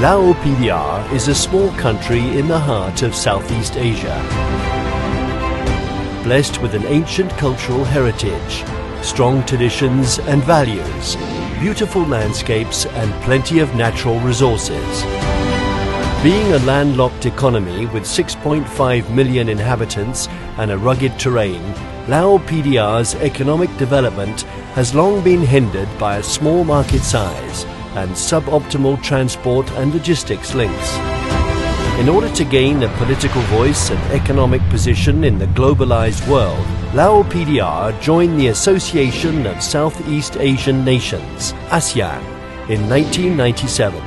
Lao PDR is a small country in the heart of Southeast Asia, blessed with an ancient cultural heritage, strong traditions and values, beautiful landscapes and plenty of natural resources. Being a landlocked economy with 6.5 million inhabitants and a rugged terrain, Lao PDR's economic development has long been hindered by a small market size and suboptimal transport and logistics links. In order to gain a political voice and economic position in the globalized world, Lao PDR joined the Association of Southeast Asian Nations, ASEAN, in 1997.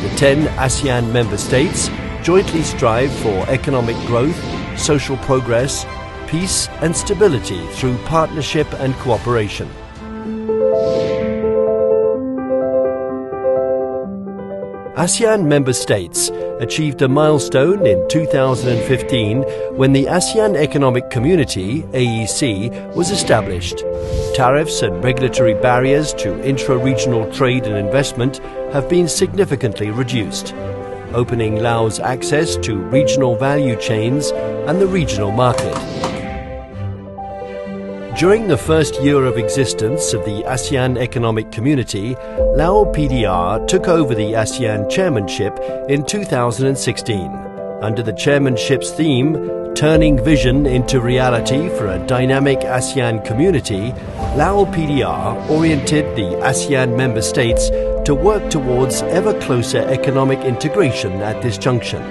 The 10 ASEAN member states jointly strive for economic growth, social progress, peace and stability through partnership and cooperation. ASEAN member states achieved a milestone in 2015 when the ASEAN Economic Community, AEC, was established. Tariffs and regulatory barriers to intra-regional trade and investment have been significantly reduced, opening Laos access to regional value chains and the regional market. During the first year of existence of the ASEAN Economic Community, Lao PDR took over the ASEAN chairmanship in 2016. Under the chairmanship's theme, Turning Vision into Reality for a Dynamic ASEAN Community, Lao PDR oriented the ASEAN member states to work towards ever closer economic integration at this junction.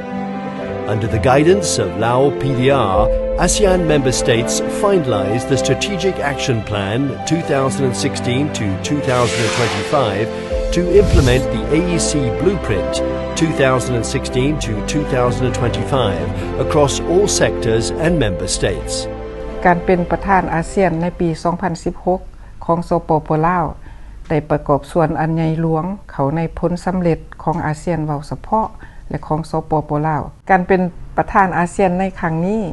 Under the guidance of Lao PDR, ASEAN member states finalized the Strategic Action Plan 2016 to 2025 to implement the AEC Blueprint 2016 to 2025 across all sectors and member states. การเป็นประธานอาเซียนในปี 2016 ของสปป.ลาวได้ประกอบส่วนอันใหญ่หลวงเขาในผลสำเร็จของอาเซียนเว้าเฉพาะและของสปป.ลาวการเป็นประธานอาเซียนในครั้งนี้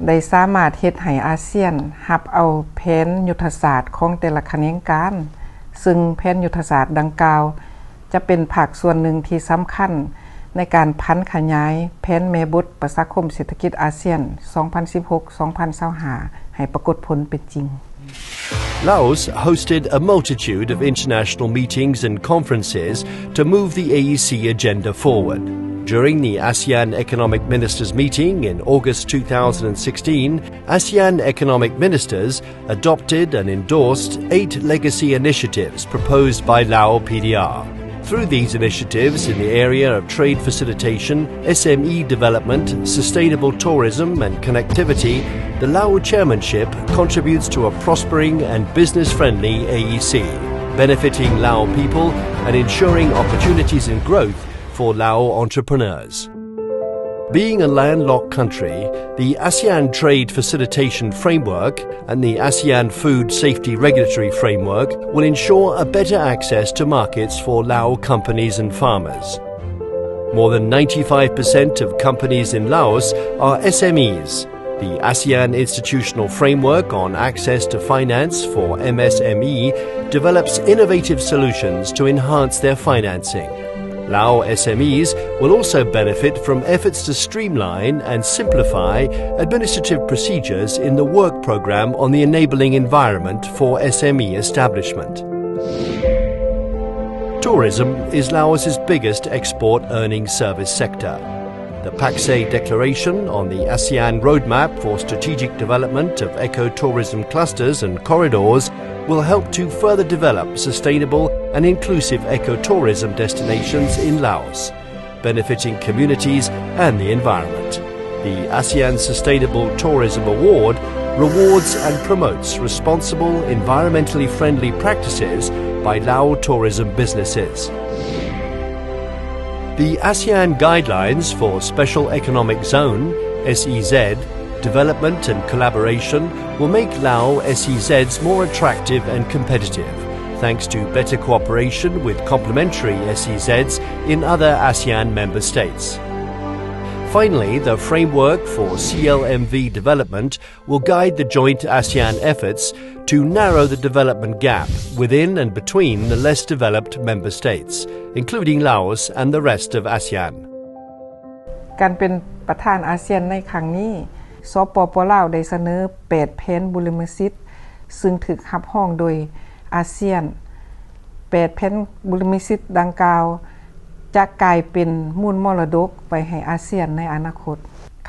ได้สามารถเฮ็ดให้อาเซียนรับเอาแผนยุทธศาสตร์ของแต่ละแขนงการซึ่งแผนยุทธศาสตร์ดังกล่าวจะเป็นภาคส่วนหนึ่งที่สำคัญในการพันขยายแผนแม่บทประชาคมเศรษฐกิจอาเซียน 2016-2025 ให้ปรากฏผลเป็นจริงLaos hosted a multitude of international meetings and conferences to move the AEC agenda forward. During the ASEAN Economic Ministers meeting in August 2016, ASEAN Economic Ministers adopted and endorsed 8 legacy initiatives proposed by Lao PDR. Through these initiatives in the area of trade facilitation, SME development, sustainable tourism and connectivity, the Lao chairmanship contributes to a prospering and business-friendly AEC, benefiting Lao people and ensuring opportunities and growth for Lao entrepreneurs. Being a landlocked country, the ASEAN Trade Facilitation Framework and the ASEAN Food Safety Regulatory Framework will ensure a better access to markets for Lao companies and farmers. More than 95% of companies in Laos are SMEs. The ASEAN Institutional Framework on Access to Finance for MSME develops innovative solutions to enhance their financing. Lao SMEs will also benefit from efforts to streamline and simplify administrative procedures in the work program on the enabling environment for SME establishment. Tourism is Laos's biggest export earning service sector. The Paksay Declaration on the ASEAN Roadmap for Strategic Development of Ecotourism Clusters and Corridors will help to further develop sustainable and inclusive ecotourism destinations in Laos, benefiting communities and the environment. The ASEAN Sustainable Tourism Award rewards and promotes responsible, environmentally friendly practices by Lao tourism businesses. The ASEAN Guidelines for Special Economic Zone, SEZ, development and collaboration will make Lao SEZs more attractive and competitive, thanks to better cooperation with complementary SEZs in other ASEAN member states. Finally, the framework for CLMV development will guide the joint ASEAN efforts to narrow the development gap within and between the less developed member states, including Laos and the rest of ASEAN. การเป็นประธานอาเซียนในครั้งนี้สปป.ลาวได้เสนอ8แผนบุรมสิทธิ์ซึ่งถูกรับร้องโดยอาเซียน8แผนบุรมสิทธิ์ดังกล่าวจะกลายเป็นมูลมรดกไปให้อาเซียนในอนาคต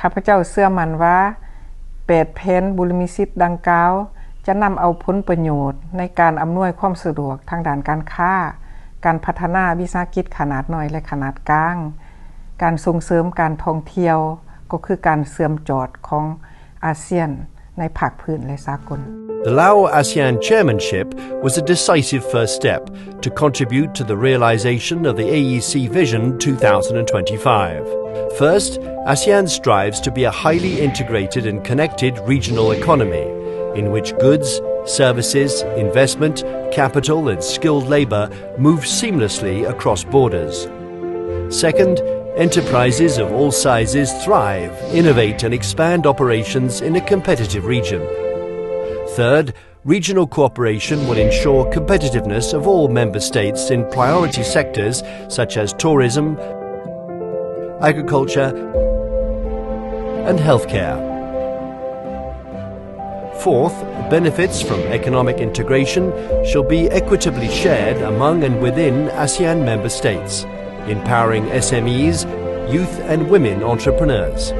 ข้าพเจ้าเชื่อมั่นว่า8แผนบุรมสิทธิ์ดังกล่าวจะนำเอาผลประโยชน์ในการอำนวยความสะดวกทางด้านการค้าการพัฒนาวิสาหกิจขนาดน้อยและขนาดกลางการส่งเสริมการท่องเที่ยวก็คือการเสื่อมจอดของอาเซียนในภาคพื้นและสากล The Lao ASEAN chairmanship was a decisive first step to contribute to the realization of the AEC Vision 2025. First, ASEAN strives to be a highly integrated and connected regional economy in which goods, services, investment, capital and skilled labor move seamlessly across borders. Second, enterprises of all sizes thrive, innovate and expand operations in a competitive region. Third, regional cooperation will ensure competitiveness of all member states in priority sectors such as tourism, agriculture and healthcare. Fourth, benefits from economic integration shall be equitably shared among and within ASEAN member states, empowering SMEs, youth and women entrepreneurs.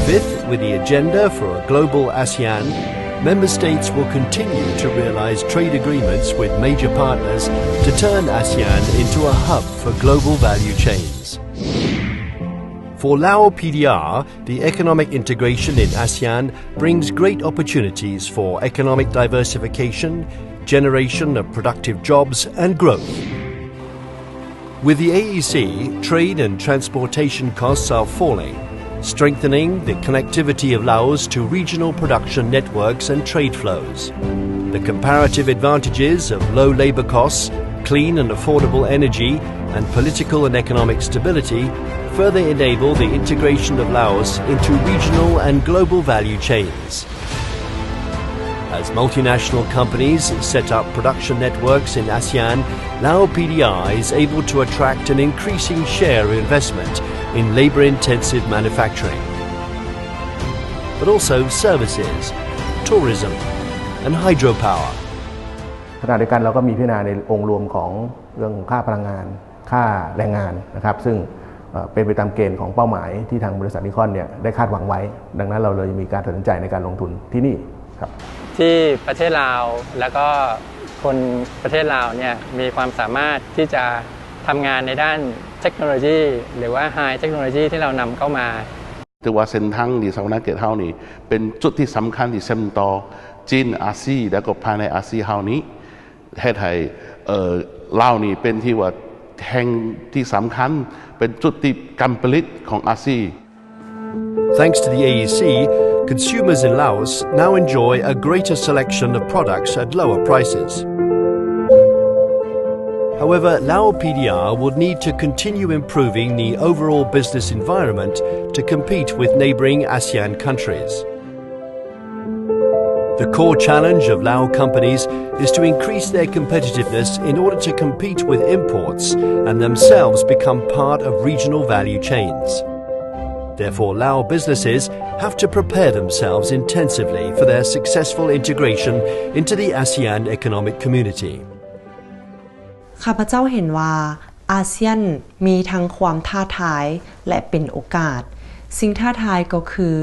Fifth, with the agenda for a global ASEAN, member states will continue to realize trade agreements with major partners to turn ASEAN into a hub for global value chains. For Lao PDR, the economic integration in ASEAN brings great opportunities for economic diversification, generation of productive jobs and growth. With the AEC, trade and transportation costs are falling, strengthening the connectivity of Laos to regional production networks and trade flows. The comparative advantages of low labor costs, clean and affordable energy, and political and economic stability further enable the integration of Laos into regional and global value chains. As multinational companies set up production networks in ASEAN, Lao PDR is able to attract an increasing share of investment in labor-intensive manufacturing, but also services, tourism and hydropower. ขณะเดียวกันเราก็มีพิจารณาในองค์รวมของเรื่องค่าพลังงานค่าแรงงานนะครับซึ่งเป็นไปตามเกณฑ์ของเป้าหมายที่ทางบริษัทนิคอนเนี่ยได้คาดหวังไว้ดังนั้นเราเลยมีการตัดสินใจในการลงทุนที่นี่ครับที่ประเทศลาวแล้วก็คนประเทศลาวเนี่ยมีความสามารถที่จะทำงานในด้านเทคโนโลยีหรือว่าไฮเทคโนโลยีที่เรานำเข้ามาถือว่าเส้นทางที่สาธารณเขตเฮานี่เป็นจุดที่สำคัญที่เชื่อมต่อจีนอาเซียนและก็ภายในอาเซียนเฮานี้ให้ลาวนี่เป็นที่ว่าแห่งที่สำคัญเป็นจุดที่การผลิตของอาเซียน Thanks to the AEC, consumers in Laos now enjoy a greater selection of products at lower prices. However, Lao PDR will need to continue improving the overall business environment to compete with neighbouring ASEAN countries. The core challenge of Lao companies is to increase their competitiveness in order to compete with imports and themselves become part of regional value chains. Therefore, Lao businesses have to prepare themselves intensively for their successful integration into the ASEAN economic community. ข้าพเจ้าเห็นว่าอาเซียนมีทั้งความท้าทายและเป็นโอกาสสิ่งท้าทายก็คือ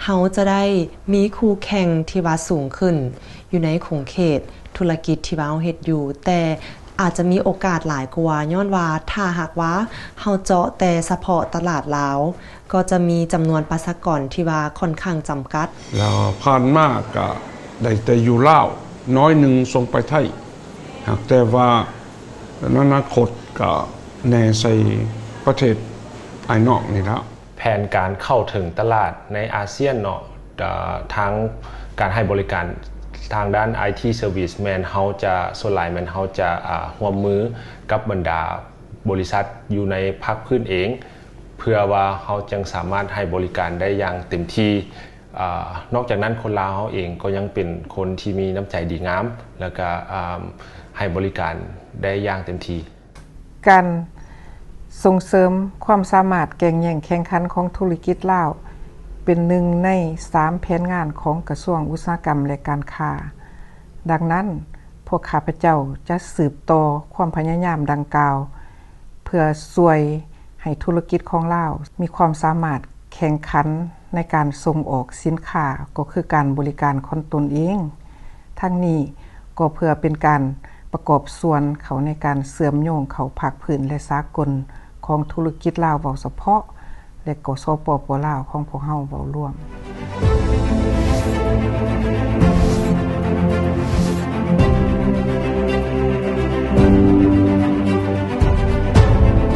เฮาจะได้มีคู่แข่งที่ว่าสูงขึ้นอยู่ในขงเขตธุรกิจที่ว่าเฮาเฮ็ดอยู่แต่อาจจะมีโอกาสหลายกว่าย้อนว่าถ้าหากว่าเฮาเจาะแต่เฉพาะตลาดลาวก็จะมีจำนวนประชากรที่ว่าค่อนข้างจำกัดแล้วผ่านมาก็ได้แต่อยู่ลาวน้อยหนึ่งส่งไปไทยหากแต่ว่าอนาคตก็แน่ใส่ประเทศภายนอกนี่แล้วแผนการเข้าถึงตลาดในอาเซียนเนาะทั้งการให้บริการทางด้าน IT Service แมนเฮาจะส่วนหลายแมนเฮาจะร่วมมือกับบรรดาบริษัทอยู่ในภาคพื้นเอง เพื่อว่าเฮาจึงสามารถให้บริการได้อย่างเต็มที่นอกจากนั้นคนลาวเฮาเองก็ยังเป็นคนที่มีน้ำใจดีงามแล้วก็ให้บริการได้อย่างเต็มที่การส่งเสริมความสามารถแข่งแย่งแข่งขันของธุรกิจลาวเป็นหนึ่งใน3แผนงานของกระทรวงอุตสาหกรรมและการค้าดังนั้นพวกข้าพเจ้าจะสืบต่อความพยายามดังกล่าวเพื่อช่วยให้ธุรกิจของลาวมีความสามารถแข่งขันในการส่งออกสินค้าก็คือการบริการของตนเองทั้งนี้ก็เพื่อเป็นการประกอบส่วนเขาในการเสื่อมโยงเขาภาคพื้นและสากลของธุรกิจลาวเว้าเฉพาะและก็สปป.ลาวของพวกเฮาเว้าร่วม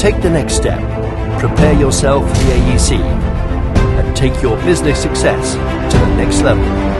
Take the next step. Prepare yourself for the AEC and take your business success to the next level.